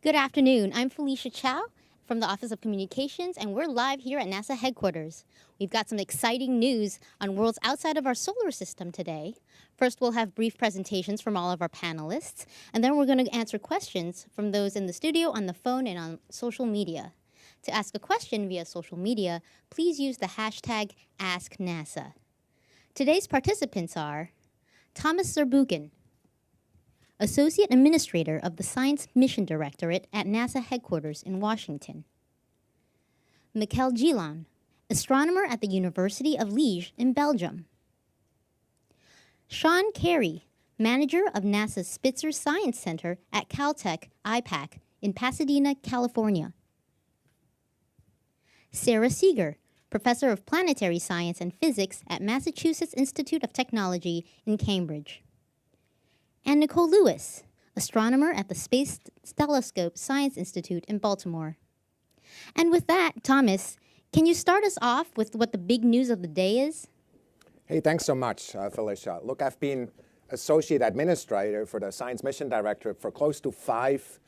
Good afternoon. I'm Felicia Chow from the Office of Communications, and we're live here at NASA headquarters. We've got some exciting news on worlds outside of our solar system today. First, we'll have brief presentations from all of our panelists, and then we're going to answer questions from those in the studio, on the phone, and on social media. To ask a question via social media, please use the hashtag AskNASA. Today's participants are Thomas Zurbuchen, Associate Administrator of the Science Mission Directorate at NASA headquarters in Washington. Michael Gillon, astronomer at the University of Liège in Belgium. Sean Carey, manager of NASA's Spitzer Science Center at Caltech IPAC in Pasadena, California. Sarah Seeger, professor of planetary science and physics at Massachusetts Institute of Technology in Cambridge. And Nicole Lewis, astronomer at the Space Telescope Science Institute in Baltimore. And with that, Thomas, can you start us off with what the big news of the day is? Hey, thanks so much, Felicia. Look, I've been Associate Administrator for the Science Mission Directorate for close to 5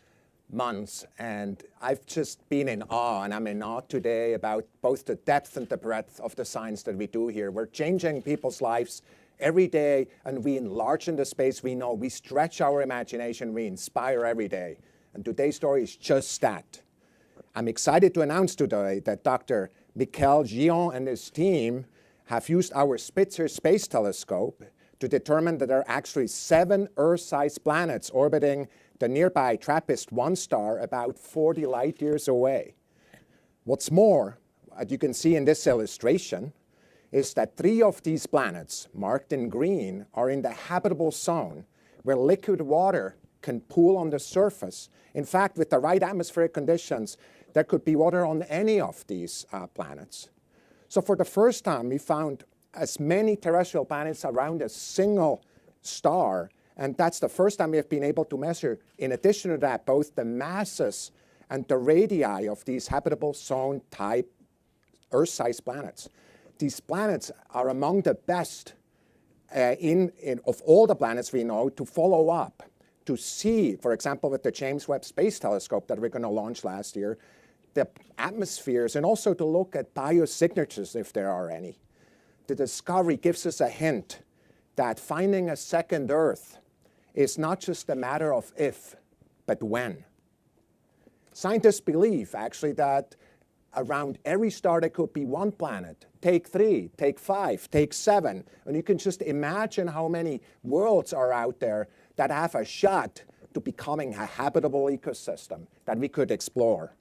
months, and I've just been in awe, and I'm in awe today about both the depth and the breadth of the science that we do here. We're changing people's lives every day, and we enlarge in the space we know. We stretch our imagination, we inspire every day. And today's story is just that. I'm excited to announce today that Dr. Michael Gillon and his team have used our Spitzer Space Telescope to determine that there are actually 7 Earth-sized planets orbiting the nearby TRAPPIST-1 star about 40 light years away. What's more, as you can see in this illustration, is that 3 of these planets, marked in green, are in the habitable zone where liquid water can pool on the surface. In fact, with the right atmospheric conditions, there could be water on any of these planets. So for the first time, we found as many terrestrial planets around a single star, and that's the first time we have been able to measure, in addition to that, both the masses and the radii of these habitable zone type Earth-sized planets. These planets are among the best of all the planets we know to follow up, to see, for example, with the James Webb Space Telescope that we're going to launch last year, the atmospheres, and also to look at biosignatures if there are any. The discovery gives us a hint that finding a second Earth is not just a matter of if, but when. Scientists believe, actually, that around every star there could be 1 planet. Take 3, take 5, take 7. And you can just imagine how many worlds are out there that have a shot to becoming a habitable ecosystem that we could explore.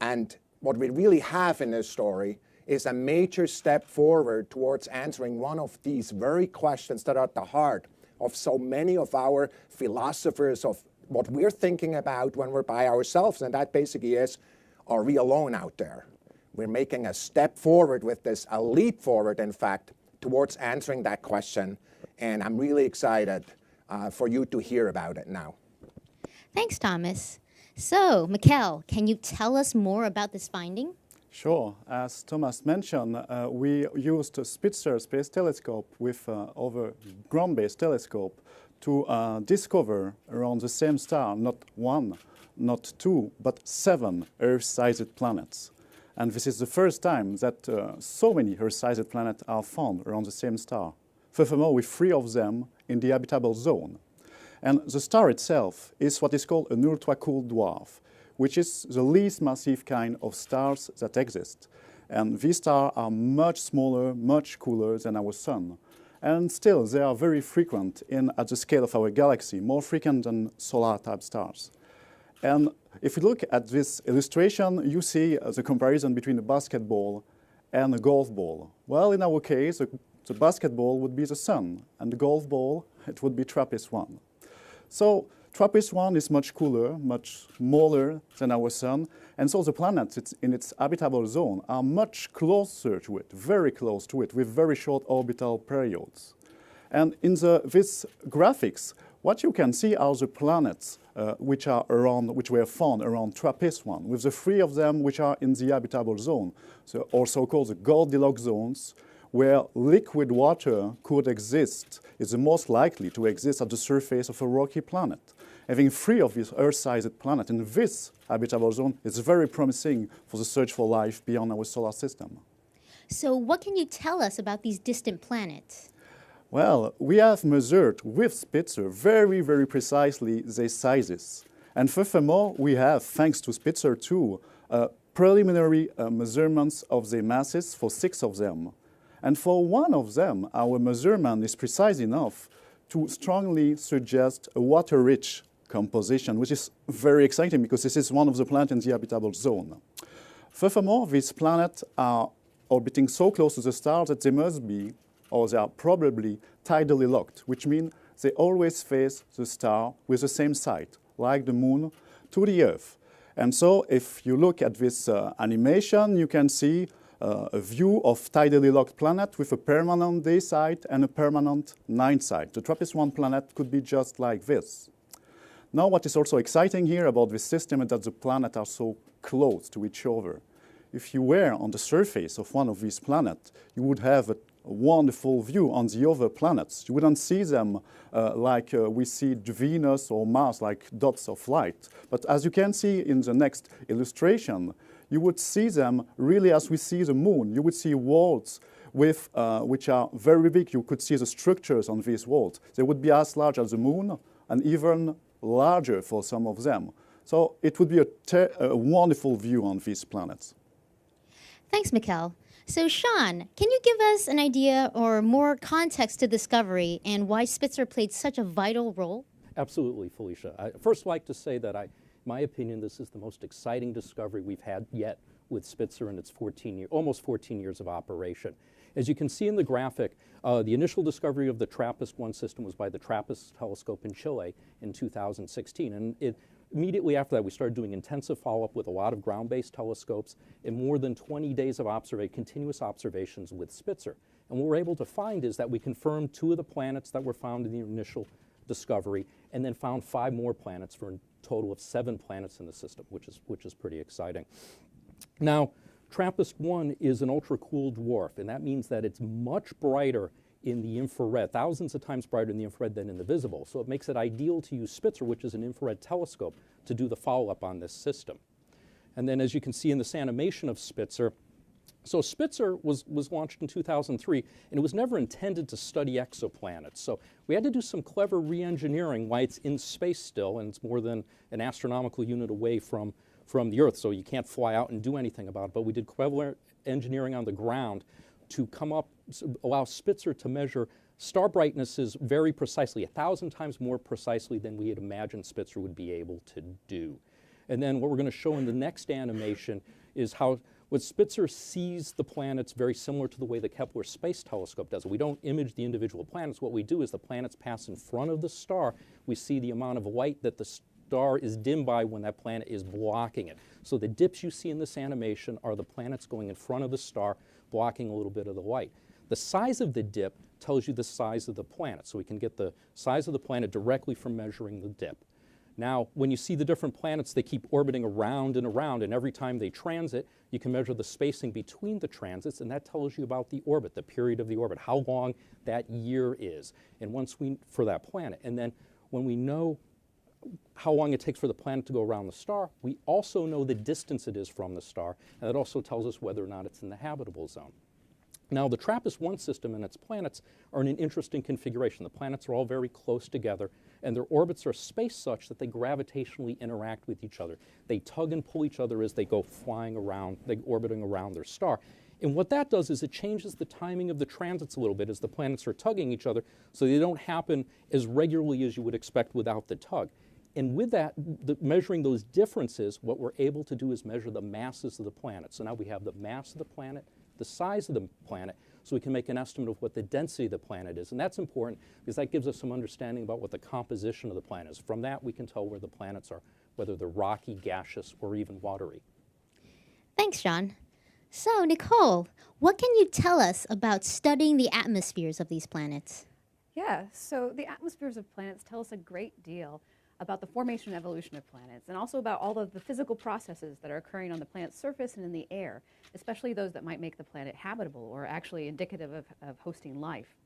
And what we really have in this story is a major step forward towards answering one of these very questions that are at the heart of so many of our philosophers, of what we're thinking about when we're by ourselves. And that basically is, are we alone out there? We're making a step forward with this, a leap forward, in fact, towards answering that question. And I'm really excited for you to hear about it now. Thanks, Thomas. So, Michael, can you tell us more about this finding? Sure. As Thomas mentioned, we used a Spitzer Space Telescope with over ground-based telescope to discover around the same star, not 1, not 2, but 7 Earth-sized planets. And this is the first time that so many Earth-sized planets are found around the same star. Furthermore, with 3 of them in the habitable zone. And the star itself is what is called an ultra-cool dwarf, which is the least massive kind of stars that exist. And these stars are much smaller, much cooler than our Sun. And still, they are very frequent at the scale of our galaxy, more frequent than solar-type stars. And if you look at this illustration, you see the comparison between a basketball and a golf ball. Well, in our case, the basketball would be the Sun, and the golf ball, it would be TRAPPIST-1. So TRAPPIST-1 is much cooler, much smaller than our Sun, and so the planets in its habitable zone are much closer to it, very close to it, with very short orbital periods. And in this graphics, what you can see are the planets which were found around TRAPPIST-1, with the 3 of them which are in the habitable zone, so also called the Goldilocks zones, where liquid water could exist, is the most likely to exist at the surface of a rocky planet. having 3 of these Earth-sized planets in this habitable zone is very promising for the search for life beyond our solar system. So what can you tell us about these distant planets? Well, we have measured with Spitzer very, very precisely their sizes. And furthermore, we have, thanks to Spitzer 2, preliminary measurements of their masses for 6 of them. And for one of them, our measurement is precise enough to strongly suggest a water-rich composition, which is very exciting because this is one of the planets in the habitable zone. Furthermore, these planets are orbiting so close to the star that they must be, or they are probably, tidally locked, which means they always face the star with the same side, like the moon to the Earth. And so if you look at this animation, you can see a view of tidally locked planet with a permanent day side and a permanent night side. The TRAPPIST-1 planet could be just like this. Now what is also exciting here about this system is that the planets are so close to each other. If you were on the surface of one of these planets, you would have a wonderful view on the other planets. You wouldn't see them like we see Venus or Mars, like dots of light. But as you can see in the next illustration, you would see them really as we see the moon. You would see worlds with, which are very big. You could see the structures on these worlds. They would be as large as the moon and even larger for some of them. So it would be a wonderful view on these planets. Thanks, Mikkel. So Sean, can you give us an idea or more context to discovery and why Spitzer played such a vital role? Absolutely, Felicia. I first like to say that in my opinion, this is the most exciting discovery we've had yet with Spitzer in its almost 14 years of operation. As you can see in the graphic, the initial discovery of the TRAPPIST-1 system was by the TRAPPIST telescope in Chile in 2016. And immediately after that, we started doing intensive follow-up with a lot of ground-based telescopes and more than 20 days of continuous observations with Spitzer. And what we're able to find is that we confirmed 2 of the planets that were found in the initial discovery and then found 5 more planets for a total of 7 planets in the system, which is pretty exciting. Now, TRAPPIST-1 is an ultra-cooled dwarf, and that means that it's much brighter in the infrared, thousands of times brighter in the infrared than in the visible. So it makes it ideal to use Spitzer, which is an infrared telescope, to do the follow-up on this system. And then as you can see in this animation of Spitzer, so Spitzer was launched in 2003, and it was never intended to study exoplanets. So we had to do some clever re-engineering why it's in space still, and it's more than an astronomical unit away from the Earth, so you can't fly out and do anything about it. But we did clever engineering on the ground to allow Spitzer to measure star brightnesses very precisely, 1,000 times more precisely than we had imagined Spitzer would be able to do. And then what we're going to show in the next animation is how what Spitzer sees the planets very similar to the way the Kepler Space Telescope does it. We don't image the individual planets. What we do is the planets pass in front of the star. We see the amount of light that the star is dimmed by when that planet is blocking it. So the dips you see in this animation are the planets going in front of the star, blocking a little bit of the light. The size of the dip tells you the size of the planet. So we can get the size of the planet directly from measuring the dip. Now, when you see the different planets, they keep orbiting around, and every time they transit, you can measure the spacing between the transits, and that tells you about the orbit, the period of the orbit, how long that year is, and for that planet. And then when we know how long it takes for the planet to go around the star, we also know the distance it is from the star, and that also tells us whether or not it's in the habitable zone. Now, the TRAPPIST-1 system and its planets are in an interesting configuration. The planets are all very close together, and their orbits are spaced such that they gravitationally interact with each other. They tug and pull each other as they go flying around, orbiting around their star. And what that does is it changes the timing of the transits a little bit as the planets are tugging each other, so they don't happen as regularly as you would expect without the tug. And with that, measuring those differences, what we're able to do is measure the masses of the planet. So now we have the mass of the planet, the size of the planet, so we can make an estimate of what the density of the planet is. And that's important because that gives us some understanding about what the composition of the planet is. From that, we can tell where the planets are, whether they're rocky, gaseous, or even watery. Thanks, Sean. So, Nicole, what can you tell us about studying the atmospheres of these planets? Yeah, so the atmospheres of planets tell us a great deal about the formation and evolution of planets, and also about all of the physical processes that are occurring on the planet's surface and in the air, especially those that might make the planet habitable or actually indicative of hosting life.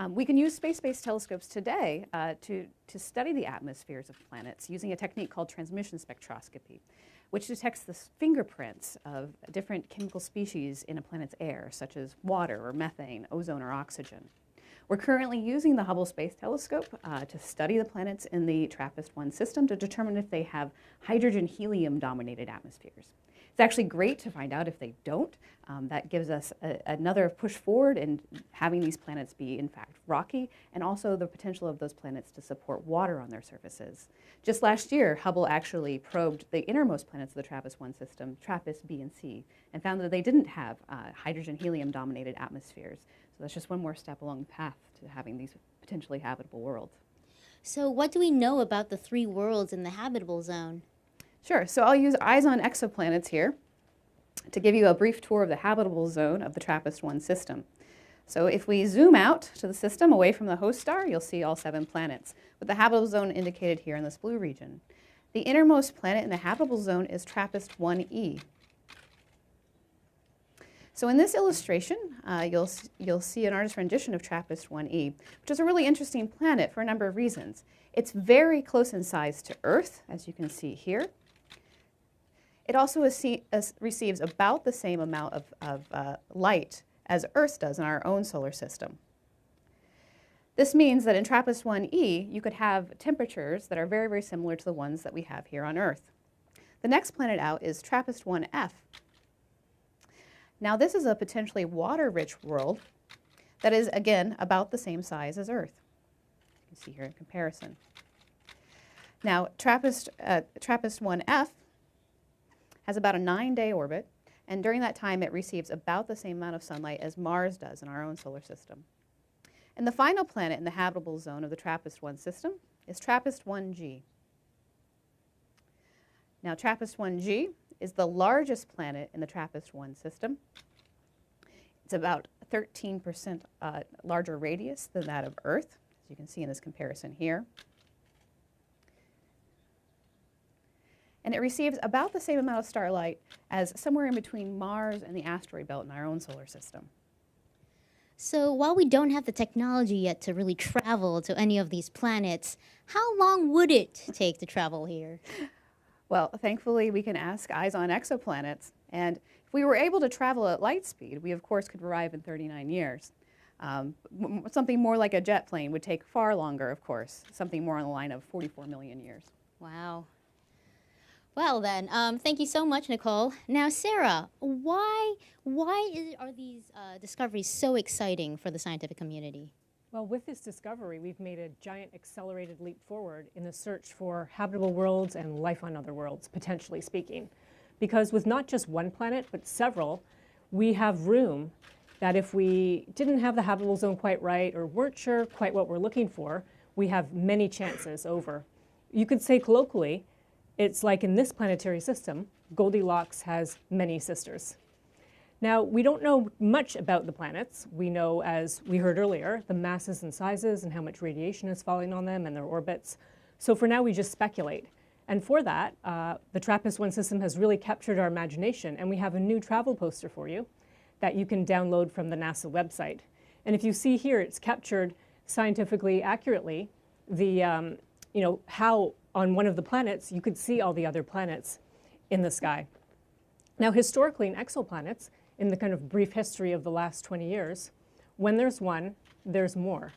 We can use space-based telescopes today to study the atmospheres of planets using a technique called transmission spectroscopy, which detects the fingerprints of different chemical species in a planet's air, such as water or methane, ozone or oxygen. We're currently using the Hubble Space Telescope to study the planets in the TRAPPIST-1 system to determine if they have hydrogen-helium-dominated atmospheres. It's actually great to find out if they don't. That gives us another push forward in having these planets be, in fact, rocky, and also the potential of those planets to support water on their surfaces. Just last year, Hubble actually probed the innermost planets of the TRAPPIST-1 system, TRAPPIST-B and C, and found that they didn't have hydrogen-helium-dominated atmospheres. So that's just one more step along the path to having these potentially habitable worlds. So what do we know about the 3 worlds in the habitable zone? Sure, so I'll use eyes on exoplanets here to give you a brief tour of the habitable zone of the TRAPPIST-1 system. So if we zoom out to the system away from the host star, you'll see all 7 planets, with the habitable zone indicated here in this blue region. The innermost planet in the habitable zone is TRAPPIST-1e. So in this illustration, you'll see an artist's rendition of TRAPPIST-1e, which is a really interesting planet for a number of reasons. It's very close in size to Earth, as you can see here. It also receives about the same amount of light as Earth does in our own solar system. This means that in TRAPPIST-1e, you could have temperatures that are very, very similar to the ones that we have here on Earth. The next planet out is TRAPPIST-1f. Now, this is a potentially water-rich world that is, again, about the same size as Earth. You can see here in comparison. Now, TRAPPIST-1f has about a 9-day orbit, and during that time it receives about the same amount of sunlight as Mars does in our own solar system. And the final planet in the habitable zone of the TRAPPIST-1 system is TRAPPIST-1g. Now, TRAPPIST-1g is the largest planet in the TRAPPIST-1 system. It's about 13% larger radius than that of Earth, as you can see in this comparison here. And it receives about the same amount of starlight as somewhere in between Mars and the asteroid belt in our own solar system. So while we don't have the technology yet to really travel to any of these planets, how long would it take to travel here? Well, thankfully, we can ask eyes on exoplanets. And if we were able to travel at light speed, we, of course, could arrive in 39 years. Something more like a jet plane would take far longer, of course, something more on the line of 44 million years. Wow. Well then, thank you so much, Nicole. Now, Sarah, why are these discoveries so exciting for the scientific community? Well, with this discovery, we've made a giant accelerated leap forward in the search for habitable worlds and life on other worlds, potentially speaking. Because with not just one planet, but several, we have room that if we didn't have the habitable zone quite right or weren't sure quite what we're looking for, we have many chances over. You could say colloquially, it's like in this planetary system, Goldilocks has many sisters. Now, we don't know much about the planets. We know, as we heard earlier, the masses and sizes and how much radiation is falling on them and their orbits. So for now, we just speculate. And for that, the TRAPPIST-1 system has really captured our imagination, and we have a new travel poster for you that you can download from the NASA website. And if you see here, it's captured scientifically accurately the, how on one of the planets you could see all the other planets in the sky. Now, historically in exoplanets, in the kind of brief history of the last 20 years, when there's one, there's more.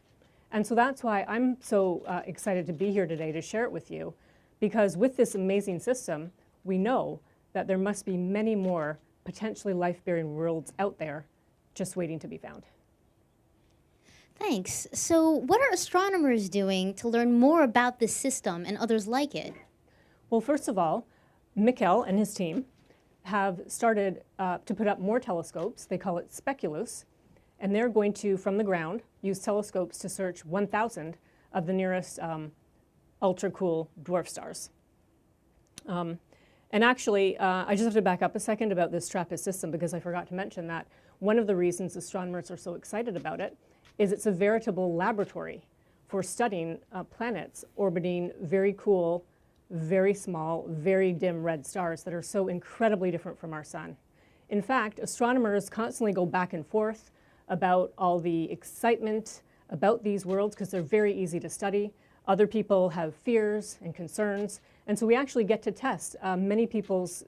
And so that's why I'm so excited to be here today to share it with you, because with this amazing system, we know that there must be many more potentially life-bearing worlds out there just waiting to be found. Thanks. So what are astronomers doing to learn more about this system and others like it? Well, first of all, Mikkel and his team have started to put up more telescopes. They call it Speculoos, and they're going to, from the ground, use telescopes to search 1,000 of the nearest ultra-cool dwarf stars. And actually, I just have to back up a second about this TRAPPIST system, because I forgot to mention that one of the reasons astronomers are so excited about it is it's a veritable laboratory for studying planets orbiting very cool, very small, very dim red stars that are so incredibly different from our sun. In fact, astronomers constantly go back and forth about all the excitement about these worlds because they're very easy to study. Other people have fears and concerns. And so we actually get to test many people's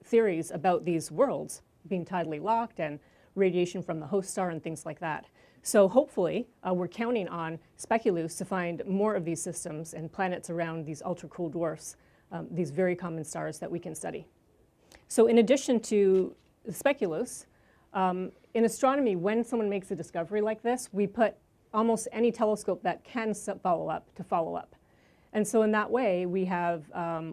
theories about these worlds being tidally locked and radiation from the host star and things like that. So hopefully, we're counting on Speculoos to find more of these systems and planets around these ultra-cool dwarfs, these very common stars that we can study. So in addition to the Speculoos, in astronomy, when someone makes a discovery like this, we put almost any telescope that can follow up. And so in that way, we have,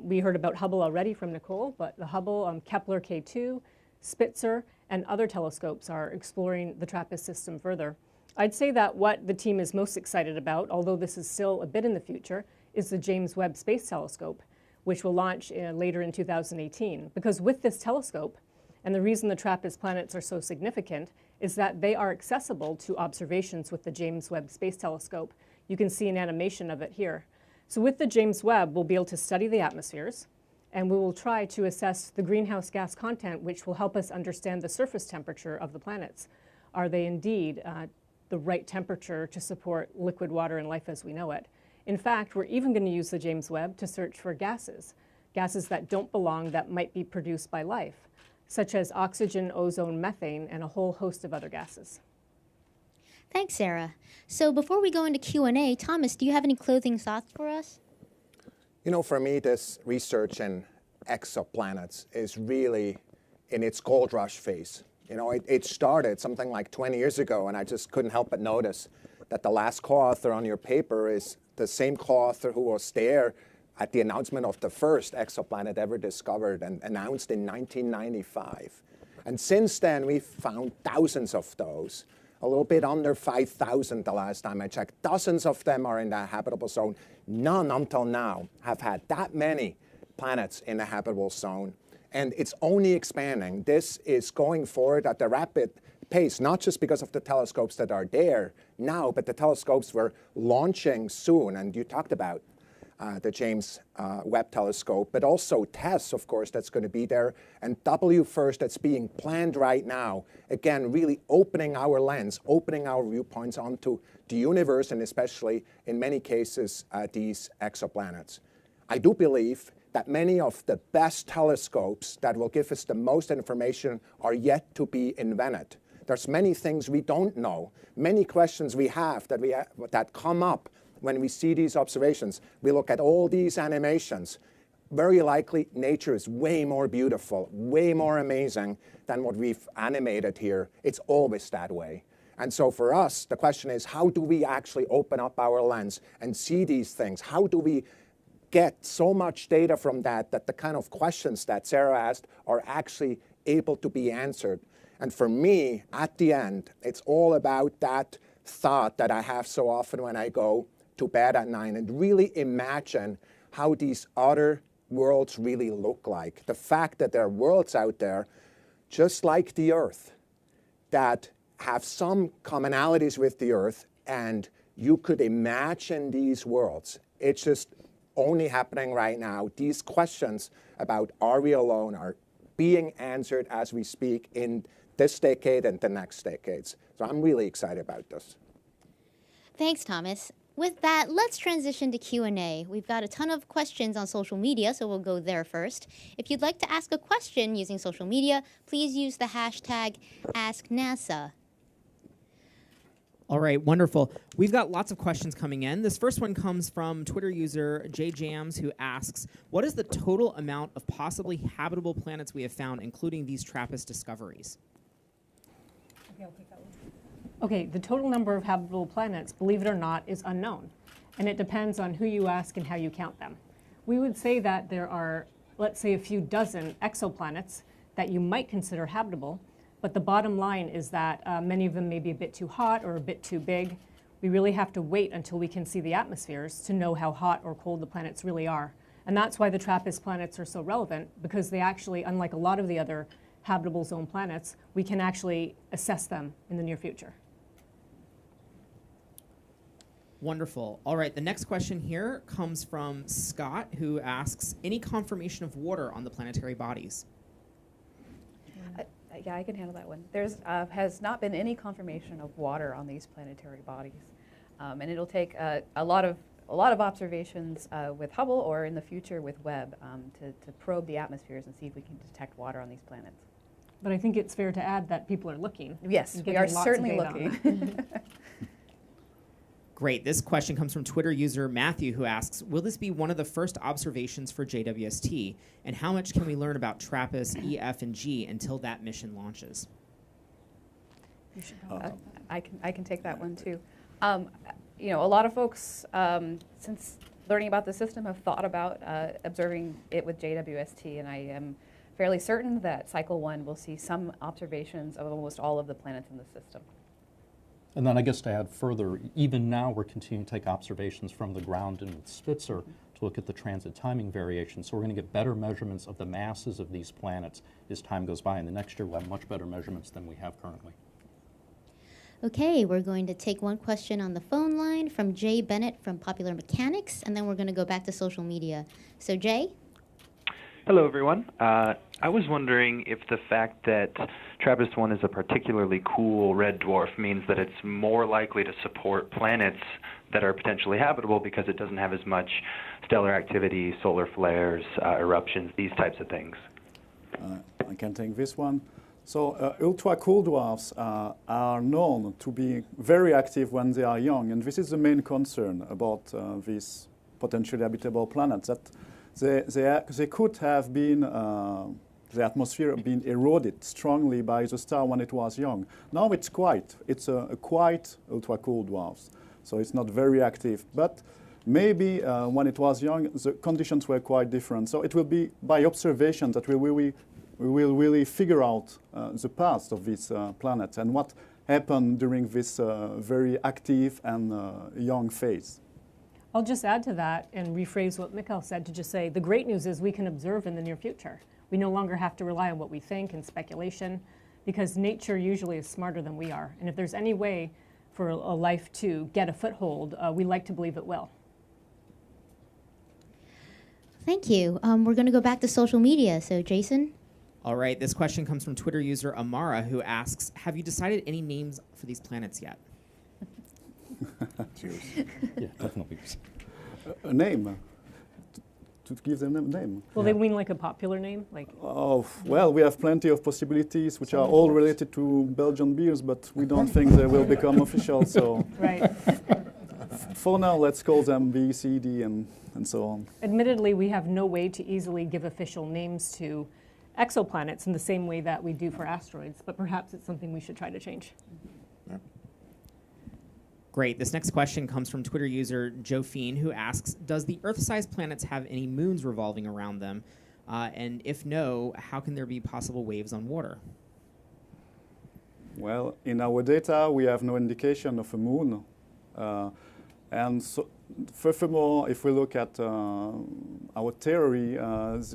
we heard about Hubble already from Nicole, but the Hubble, Kepler K2, Spitzer, and other telescopes are exploring the TRAPPIST system further. I'd say that what the team is most excited about, although this is still a bit in the future, is the James Webb Space Telescope, which will launch later in 2018. Because with this telescope, and the reason the TRAPPIST planets are so significant is that they are accessible to observations with the James Webb Space Telescope. You can see an animation of it here. So with the James Webb, we'll be able to study the atmospheres, and we will try to assess the greenhouse gas content, which will help us understand the surface temperature of the planets. Are they indeed the right temperature to support liquid water and life as we know it? In fact, we're even going to use the James Webb to search for gases that don't belong that might be produced by life, such as oxygen, ozone, methane, and a whole host of other gases. Thanks, Sarah. So before we go into Q&A, Thomas, do you have any closing thoughts for us? You know, for me, this research in exoplanets is really in its gold rush phase. You know, it started something like 20 years ago, and I just couldn't help but notice that the last co-author on your paper is the same co-author who was there at the announcement of the first exoplanet ever discovered and announced in 1995. And since then, we've found thousands of those, a little bit under 5,000 the last time I checked. Dozens of them are in the habitable zone. None until now have had that many planets in the habitable zone. And it's only expanding. This is going forward at a rapid pace, not just because of the telescopes that are there now, but the telescopes we're launching soon. And you talked about the James Webb Telescope, but also TESS, of course, that's going to be there, and WFIRST that's being planned right now. Again, really opening our lens, opening our viewpoints onto the universe, and especially, in many cases, these exoplanets. I do believe that many of the best telescopes that will give us the most information are yet to be invented. There's many things we don't know, many questions we have that come up when we see these observations. We look at all these animations. Very likely, nature is way more beautiful, way more amazing than what we've animated here. It's always that way. And so for us, the question is, how do we actually open up our lens and see these things? How do we get so much data from that the kind of questions that Sarah asked are actually able to be answered? And for me, at the end, it's all about that thought that I have so often when I go to bed at night and really imagine how these other worlds really look like. The fact that there are worlds out there, just like the Earth, that have some commonalities with the Earth, and you could imagine these worlds. It's just only happening right now. These questions about are we alone are being answered as we speak in this decade and the next decades. So I'm really excited about this. Thanks, Thomas. With that, let's transition to Q&A. We've got a ton of questions on social media, so we'll go there first. If you'd like to ask a question using social media, please use the hashtag AskNASA. All right, wonderful. We've got lots of questions coming in. This first one comes from Twitter user JJams, who asks, what is the total amount of possibly habitable planets we have found, including these TRAPPIST discoveries? Okay, I'll take that one. Okay, the total number of habitable planets, believe it or not, is unknown. And it depends on who you ask and how you count them. We would say that there are, let's say, a few dozen exoplanets that you might consider habitable. But the bottom line is that many of them may be a bit too hot or a bit too big. We really have to wait until we can see the atmospheres to know how hot or cold the planets really are. And that's why the TRAPPIST planets are so relevant, because they actually, unlike a lot of the other habitable zone planets, we can actually assess them in the near future. Wonderful. All right, the next question here comes from Scott, who asks, any confirmation of water on the planetary bodies? Yeah, I can handle that one. There's has not been any confirmation of water on these planetary bodies. And it'll take a lot of observations with Hubble or in the future with Webb to probe the atmospheres and see if we can detect water on these planets. But I think it's fair to add that people are looking. Yes, and we getting are lots of certainly data on looking. that. Great. This question comes from Twitter user Matthew, who asks, will this be one of the first observations for JWST? And how much can we learn about TRAPPIST, E, F, and G until that mission launches? I can take that one too. You know, a lot of folks, since learning about the system, have thought about observing it with JWST, and I am fairly certain that Cycle 1 will see some observations of almost all of the planets in the system. And then I guess to add further, even now we're continuing to take observations from the ground and with Spitzer to look at the transit timing variation. So we're going to get better measurements of the masses of these planets as time goes by. And the next year we'll have much better measurements than we have currently. Okay, we're going to take one question on the phone line from Jay Bennett from Popular Mechanics, and then we're going to go back to social media. So Jay? Hello, everyone. I was wondering if the fact that TRAPPIST-1 is a particularly cool red dwarf means that it's more likely to support planets that are potentially habitable because it doesn't have as much stellar activity, solar flares, eruptions, these types of things. I can take this one. So ultra-cool dwarfs are known to be very active when they are young, and this is the main concern about these potentially habitable planets, that they could have been, the atmosphere been eroded strongly by the star when it was young. Now it's a quiet ultra-cool dwarf, so it's not very active. But maybe when it was young, the conditions were quite different. So it will be by observation that we will really figure out the past of this planet and what happened during this very active and young phase. I'll just add to that and rephrase what Mikhail said to just say the great news is we can observe in the near future. We no longer have to rely on what we think and speculation, because nature usually is smarter than we are. And if there's any way for a life to get a foothold, we like to believe it will. Thank you. We're going to go back to social media. So Jason? All right, this question comes from Twitter user Amara, who asks, have you decided any names for these planets yet? Yeah, definitely. A name. To give them a name. Well, they mean like a popular name? Like Oh, well, we have plenty of possibilities which are all related to Belgian beers, but we don't think they will become official, so right. For now, let's call them B, C, D, and so on. Admittedly, we have no way to easily give official names to exoplanets in the same way that we do for asteroids, but perhaps it's something we should try to change. Great. This next question comes from Twitter user Joe Fiend, who asks, does the Earth-sized planets have any moons revolving around them? And if no, how can there be possible waves on water? Well, in our data, we have no indication of a moon. And so, furthermore, if we look at our theory,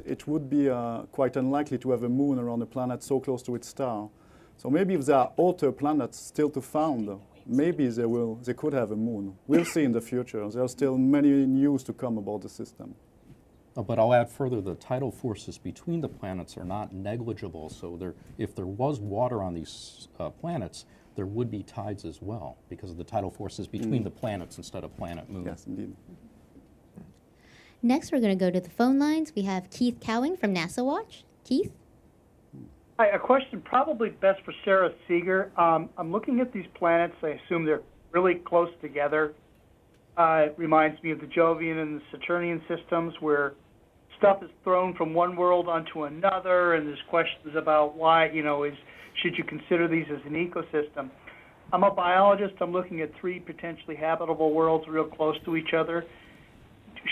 it would be quite unlikely to have a moon around a planet so close to its star. So maybe if there are outer planets still to found, maybe they could have a moon. We'll see in the future. There are still many news to come about the system. But I'll add further, the tidal forces between the planets are not negligible. So if there was water on these planets, there would be tides as well because of the tidal forces between the planets instead of planet-moon. Yes, indeed. Next, we're going to go to the phone lines. We have Keith Cowing from NASA Watch. Keith? Hi, a question probably best for Sarah Seeger. I'm looking at these planets. I assume they're really close together. It reminds me of the Jovian and the Saturnian systems where stuff is thrown from one world onto another, and there's questions about why, should you consider these as an ecosystem? I'm a biologist. I'm looking at 3 potentially habitable worlds real close to each other.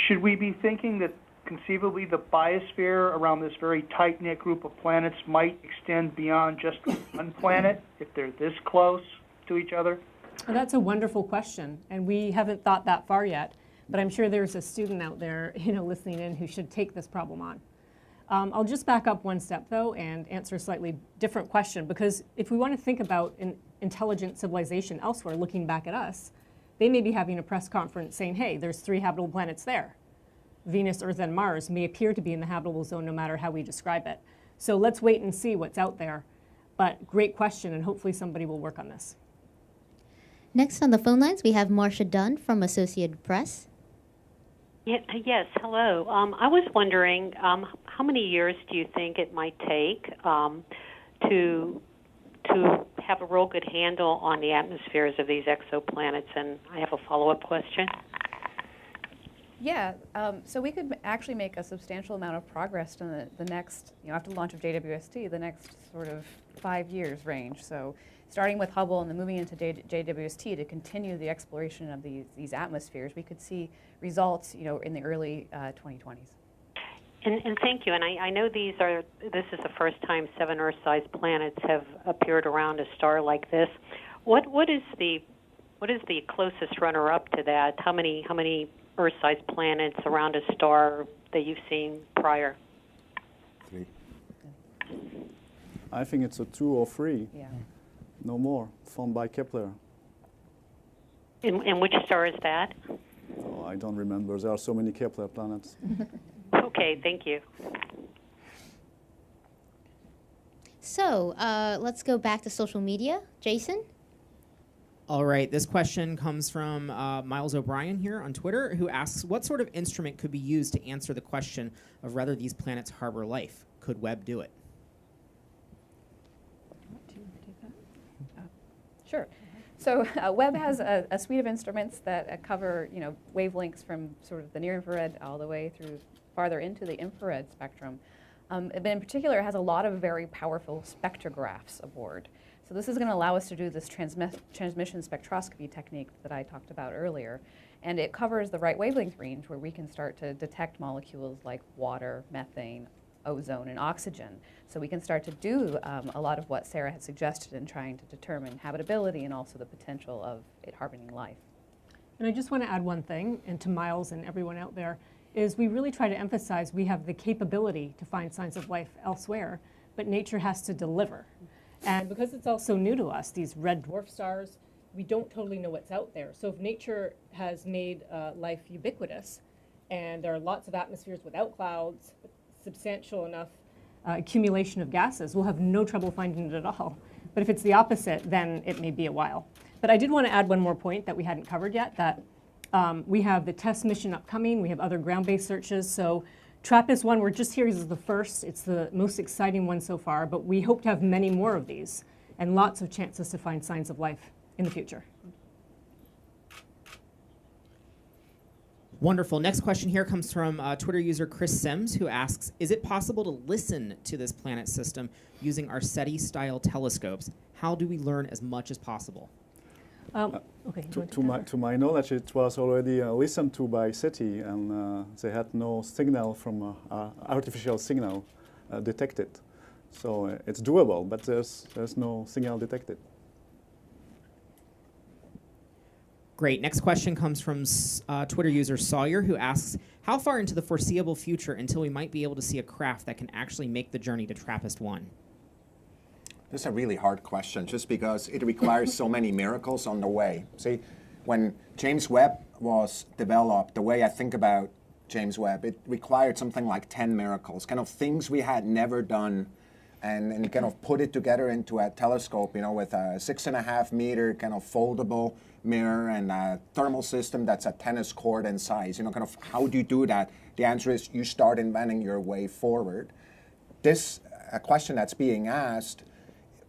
Should we be thinking that conceivably the biosphere around this very tight-knit group of planets might extend beyond just one planet if they're this close to each other? Well, that's a wonderful question, and we haven't thought that far yet. But I'm sure there's a student out there, listening in who should take this problem on. I'll just back up one step, though, and answer a slightly different question, because if we want to think about an intelligent civilization elsewhere looking back at us, they may be having a press conference saying, hey, there's 3 habitable planets there. Venus, Earth, and Mars may appear to be in the habitable zone no matter how we describe it. So let's wait and see what's out there. But great question, and hopefully somebody will work on this. Next on the phone lines, we have Marcia Dunn from Associated Press. Yes, hello. I was wondering, how many years do you think it might take to have a real good handle on the atmospheres of these exoplanets? And I have a follow-up question. Yeah, so we could actually make a substantial amount of progress in the next, after the launch of JWST, the next sort of 5 years range. So starting with Hubble and then moving into JWST to continue the exploration of these atmospheres, we could see results, in the early 2020s. And thank you. And I know this is the first time 7 Earth-sized planets have appeared around a star like this. What is the closest runner-up to that? How many Earth-sized planets around a star that you've seen prior? 3. I think it's a 2 or 3. Yeah. No more, found by Kepler. And which star is that? Oh, I don't remember. There are so many Kepler planets. Okay, thank you. So let's go back to social media. Jason? All right, this question comes from Miles O'Brien here on Twitter, who asks, what sort of instrument could be used to answer the question of whether these planets harbor life? Could Webb do it? Sure. So Webb has a suite of instruments that cover, wavelengths from sort of the near infrared all the way through farther into the infrared spectrum. But in particular, it has a lot of very powerful spectrographs aboard. So this is going to allow us to do this transmission spectroscopy technique that I talked about earlier. And it covers the right wavelength range where we can start to detect molecules like water, methane, ozone, and oxygen. So we can start to do a lot of what Sarah had suggested in trying to determine habitability and also the potential of it harboring life. And I just want to add one thing, and to Miles and everyone out there, is we really try to emphasize we have the capability to find signs of life elsewhere, but nature has to deliver. And because it's all so new to us, these red dwarf stars, we don't totally know what's out there. So if nature has made life ubiquitous, and there are lots of atmospheres without clouds, substantial enough accumulation of gases, we'll have no trouble finding it at all. But if it's the opposite, then it may be a while. But I did want to add one more point that we hadn't covered yet, that we have the TESS mission upcoming. We have other ground-based searches. So TRAPPIST-1, we're just here as the first. It's the most exciting one so far, but we hope to have many more of these and lots of chances to find signs of life in the future. Wonderful. Next question here comes from Twitter user Chris Sims, who asks, is it possible to listen to this planet system using our SETI-style telescopes? How do we learn as much as possible? Okay. To my knowledge, it was already listened to by SETI, and they had no signal from artificial signal detected. So it's doable, but there's no signal detected. Great. Next question comes from Twitter user Sawyer, who asks, how far into the foreseeable future until we might be able to see a craft that can actually make the journey to TRAPPIST-1? This is a really hard question, just because it requires so many miracles on the way. See, when James Webb was developed, the way I think about James Webb, it required something like 10 miracles, kind of things we had never done, and kind of put it together into a telescope, with a 6.5 meter kind of foldable mirror and a thermal system that's a tennis court in size. Kind of how do you do that? The answer is you start inventing your way forward. This question that's being asked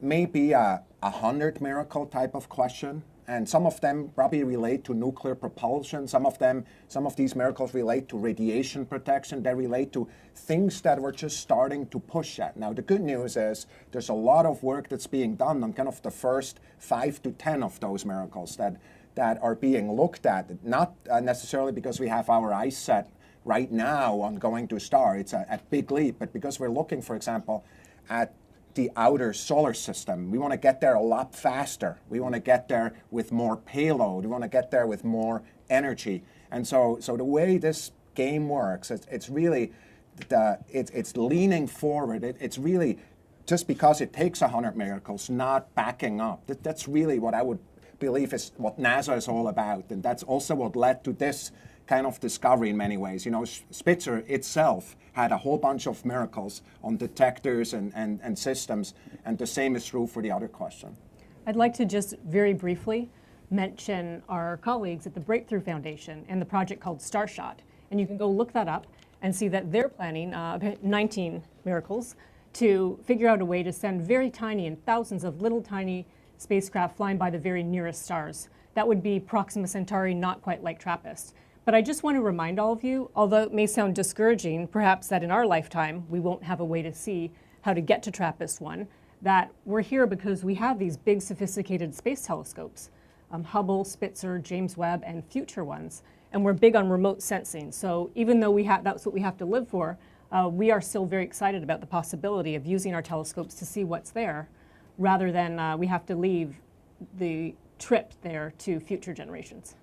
may be a 100 miracle type of question, and some of them probably relate to nuclear propulsion. Some of these miracles relate to radiation protection. They relate to things that we're just starting to push at. Now, the good news is there's a lot of work that's being done on kind of the first 5 to 10 of those miracles that are being looked at, not necessarily because we have our eyes set right now on going to a star. It's a big leap, but because we're looking, for example, at the outer solar system. We want to get there a lot faster. We want to get there with more payload. We want to get there with more energy. And so the way this game works, it's really, it's leaning forward. It's really, just because it takes 100 miracles, not backing up. That's really what I would believe is what NASA is all about. And that's also what led to this kind of discovery in many ways. Spitzer itself had a whole bunch of miracles on detectors and systems, and the same is true for the other question. I'd like to just very briefly mention our colleagues at the Breakthrough Foundation and the project called Starshot. And you can go look that up and see that they're planning 19 miracles to figure out a way to send very tiny and thousands of little tiny spacecraft flying by the very nearest stars. That would be Proxima Centauri, not quite like TRAPPIST. But I just want to remind all of you, although it may sound discouraging, perhaps that in our lifetime we won't have a way to see how to get to TRAPPIST-1, that we're here because we have these big sophisticated space telescopes, Hubble, Spitzer, James Webb, and future ones. And we're big on remote sensing. So even though that's what we have to live for, we are still very excited about the possibility of using our telescopes to see what's there, rather than we have to leave the trip there to future generations.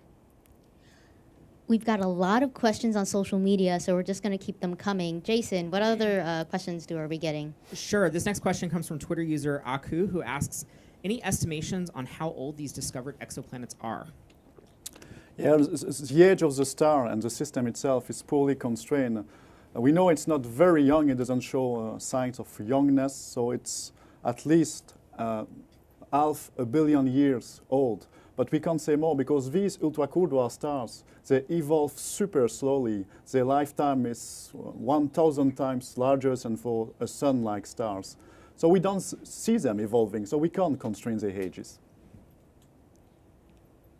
We've got a lot of questions on social media, so we're just going to keep them coming. Jason, what other questions are we getting? Sure. This next question comes from Twitter user Aku, who asks, any estimations on how old these discovered exoplanets are? Yeah, the age of the star and the system itself is poorly constrained. We know it's not very young. It doesn't show signs of youngness, so it's at least 500 million years old. But we can't say more because these ultra-cool dwarf stars, they evolve super slowly. Their lifetime is 1,000 times larger than for a sun-like stars. So we don't see them evolving, so we can't constrain their ages.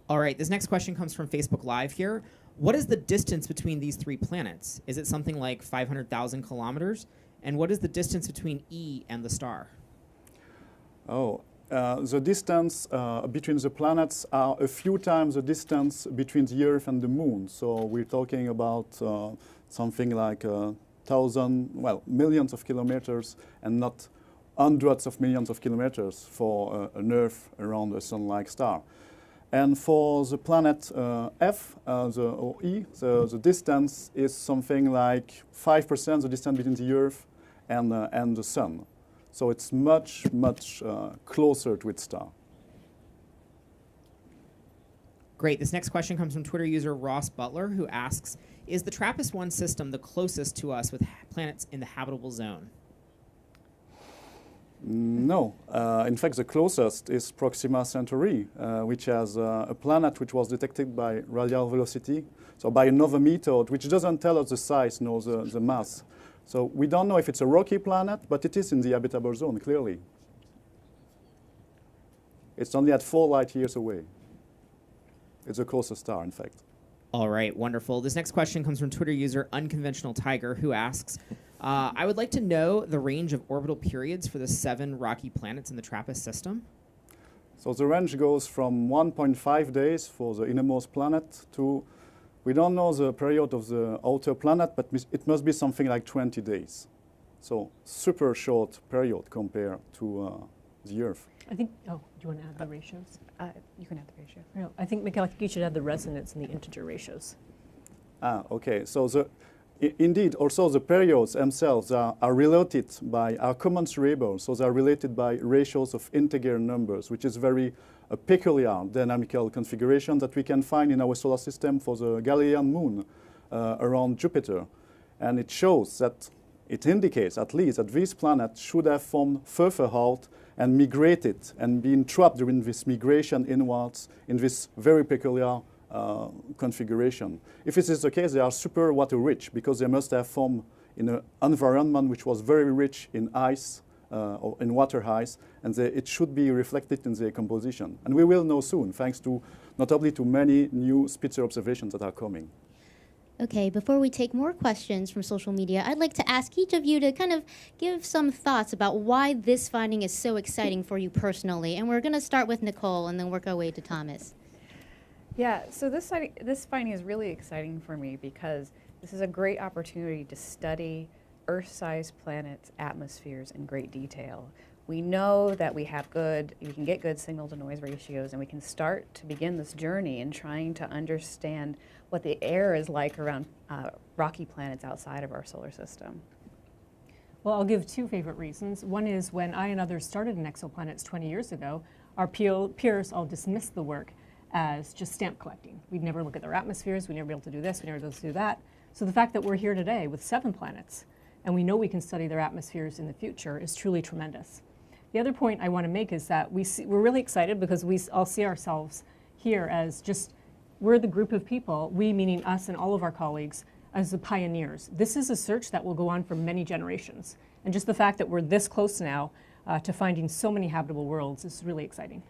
All right, this next question comes from Facebook Live here. What is the distance between these three planets? Is it something like 500,000 kilometers? And what is the distance between E and the star? Oh. The distance between the planets are a few times the distance between the Earth and the Moon. So we're talking about something like millions of kilometers and not hundreds of millions of kilometers for an Earth around a sun-like star. And for the planet F, or E, the distance is something like 5% the distance between the Earth and the Sun. So it's much, much closer to its star. Great. This next question comes from Twitter user Ross Butler, who asks, is the TRAPPIST-1 system the closest to us with planets in the habitable zone? No. In fact, the closest is Proxima Centauri, which has a planet which was detected by radial velocity, so by another method, which doesn't tell us the size nor the mass. So we don't know if it's a rocky planet, but it is in the habitable zone, clearly. It's only at 4 light years away. It's the closest star, in fact. All right, wonderful. This next question comes from Twitter user Unconventional Tiger, who asks, I would like to know the range of orbital periods for the 7 rocky planets in the TRAPPIST system. So the range goes from 1.5 days for the innermost planet to, we don't know the period of the outer planet, but it must be something like 20 days. So super short period compared to the Earth. I think, do you want to add the ratios? You can add the ratio. No, I think, Mikhail, you should add the resonance and the integer ratios. Okay. So indeed, also the periods themselves are related by our commensurable, so they are related by ratios of integer numbers, which is very peculiar dynamical configuration that we can find in our solar system for the Galilean moon around Jupiter. And it shows that, it indicates at least that these planets should have formed further out and migrated and been trapped during this migration inwards in this very peculiar configuration. If this is the case, they are super water rich because they must have formed in an environment which was very rich in ice or in water ice, and it should be reflected in their composition. And we will know soon, thanks to notably to many new Spitzer observations that are coming. Okay, before we take more questions from social media, I'd like to ask each of you to kind of give some thoughts about why this finding is so exciting for you personally. And we're going to start with Nicole and then work our way to Thomas. Yeah, so this finding is really exciting for me because this is a great opportunity to study Earth-sized planets' atmospheres in great detail. We know that we can get good signal-to-noise ratios, and we can start to begin this journey in trying to understand what the air is like around rocky planets outside of our solar system. Well, I'll give 2 favorite reasons. One is when I and others started in exoplanets 20 years ago, our peers all dismissed the work as just stamp collecting. We'd never look at their atmospheres, we'd never be able to do this, we'd never be able to do that. So the fact that we're here today with 7 planets, and we know we can study their atmospheres in the future, is truly tremendous. The other point I want to make is that we're really excited because we all see ourselves here as just, we're the group of people, we meaning us and all of our colleagues, as the pioneers. This is a search that will go on for many generations. And just the fact that we're this close now to finding so many habitable worlds is really exciting.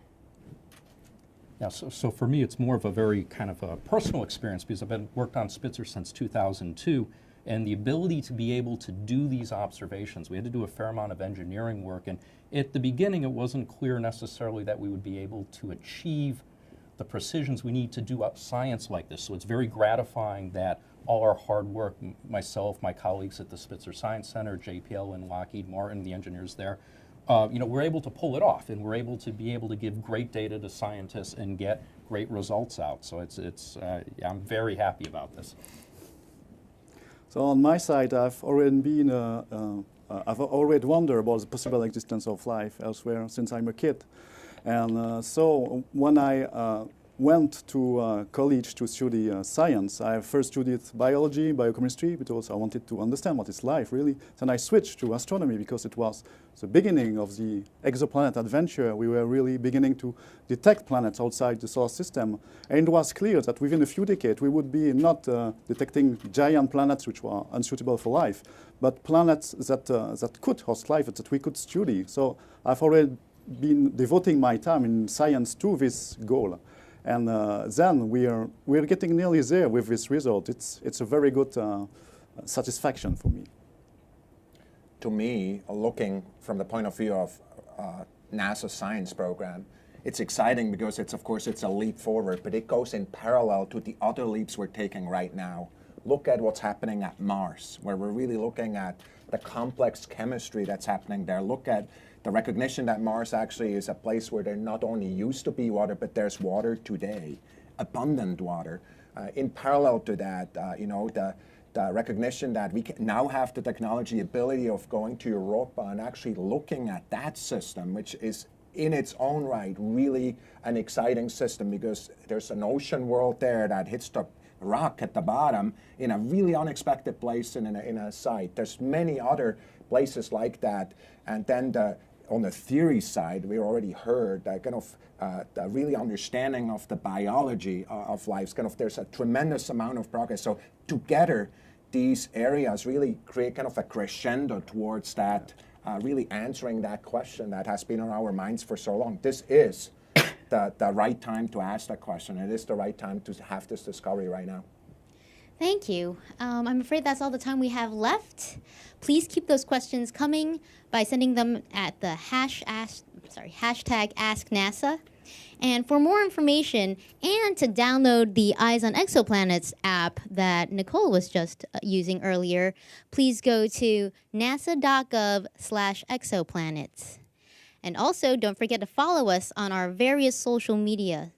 Yeah, so for me, it's more of a very kind of a personal experience because I've worked on Spitzer since 2002, and the ability to be able to do these observations. We had to do a fair amount of engineering work, and at the beginning, it wasn't clear necessarily that we would be able to achieve the precisions we need to do science like this. So it's very gratifying that all our hard work, myself, my colleagues at the Spitzer Science Center, JPL and Lockheed Martin, the engineers there, we're able to pull it off, and we're able to give great data to scientists and get great results out. So I'm very happy about this. So on my side, I've already wondered about the possible existence of life elsewhere since I'm a kid. And so when I went to college to study science, I first studied biology, biochemistry, because I wanted to understand what is life, really. Then I switched to astronomy because it was the beginning of the exoplanet adventure. We were really beginning to detect planets outside the solar system. And it was clear that within a few decades, we would be not detecting giant planets which were unsuitable for life, but planets that could host life, that we could study. So I've already been devoting my time in science to this goal. And then we're getting nearly there with this result. It's a very good satisfaction for me. To me, looking from the point of view of NASA's science program, it's exciting because of course it's a leap forward, but it goes in parallel to the other leaps we're taking right now. Look at what's happening at Mars, where we're really looking at the complex chemistry that's happening there. Look at the recognition that Mars actually is a place where there not only used to be water, but there's water today, abundant water. In parallel to that, the recognition that we now have the technology ability of going to Europa and actually looking at that system, which is in its own right really an exciting system because there's an ocean world there that hits the rock at the bottom in a really unexpected place in a site. There's many other places like that. And then on the theory side, we already heard that the really understanding of the biology of life. There's a tremendous amount of progress. So together, these areas really create kind of a crescendo towards that, really answering that question that has been on our minds for so long. This is the right time to ask that question. It is the right time to have this discovery right now. Thank you. I'm afraid that's all the time we have left. Please keep those questions coming by sending them at the hashtag AskNASA. And for more information and to download the Eyes on Exoplanets app that Nicole was just using earlier, please go to nasa.gov/exoplanets. And also, don't forget to follow us on our various social media